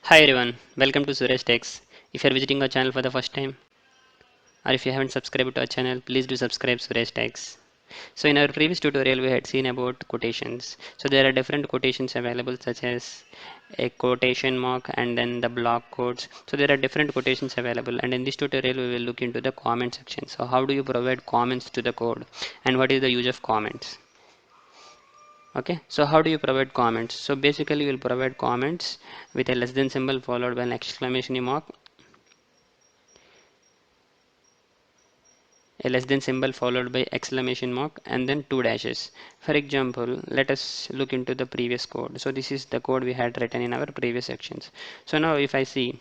Hi everyone, welcome to Suresh Techs. If you are visiting our channel for the first time or if you haven't subscribed to our channel, please do subscribe Suresh Techs. So in our previous tutorial we had seen about quotations. So there are different quotations available such as a quotation mark and then the block quotes. So there are different quotations available, and in this tutorial we will look into the comment section. So how do you provide comments to the code and what is the use of comments? Okay, so how do you provide comments? So basically you will provide comments with a less than symbol followed by an exclamation mark, a less than symbol followed by exclamation mark, and then two dashes. For example, let us look into the previous code. So this is the code we had written in our previous sections. So now if I see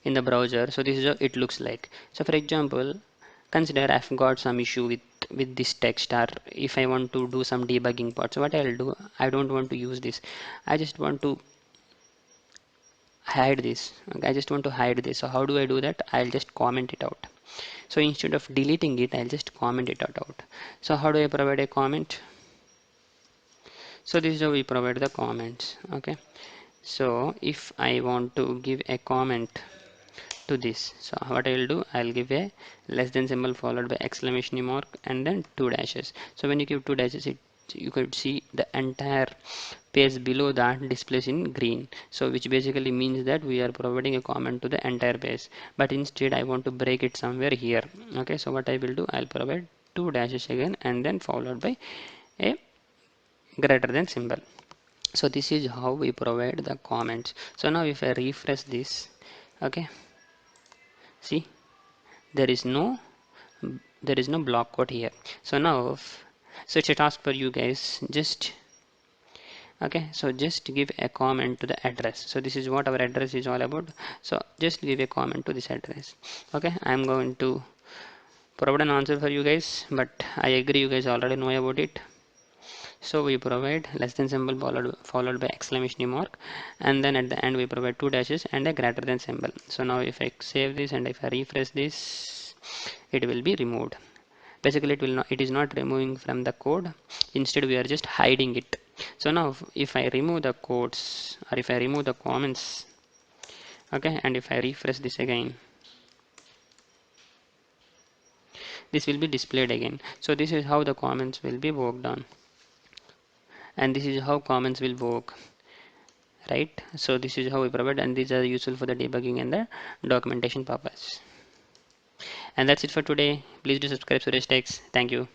in the browser, so this is how it looks like. So for example, consider I've got some issue with this text, or if I want to do some debugging part. So what I'll do, I don't want to use this, I just want to hide this. Okay, I just want to hide this. So how do I do that? I'll just comment it out. So instead of deleting it, I'll just comment it out. So how do I provide a comment? So this is how we provide the comments. Okay, so if I want to give a comment to this, so what I will do, I'll give a less than symbol followed by exclamation mark and then two dashes. So when you give two dashes, it you could see the entire page below that displays in green, so which basically means that we are providing a comment to the entire page, but instead I want to break it somewhere here. Okay, so what I will do, I'll provide two dashes again and then followed by a greater than symbol. So this is how we provide the comments. So now if I refresh this, okay, see, there is no block quote here. So now so it's a task for you guys. Just okay, so just give a comment to the address. So this is what our address is all about. So just give a comment to this address. Okay, I'm going to provide an answer for you guys, but I agree you guys already know about it. So we provide less than symbol followed by exclamation mark, and then at the end we provide two dashes and a greater than symbol. So now if I save this and if I refresh this, it will be removed. Basically it is not removing from the code, instead we are just hiding it. So now if I remove the quotes or if I remove the comments, okay, and if I refresh this again, this will be displayed again. So this is how the comments will be worked on, and this is how comments will work, right? So this is how we provide, and these are useful for the debugging and the documentation purpose. And that's it for today. Please do subscribe Suresh Techs. Thank you.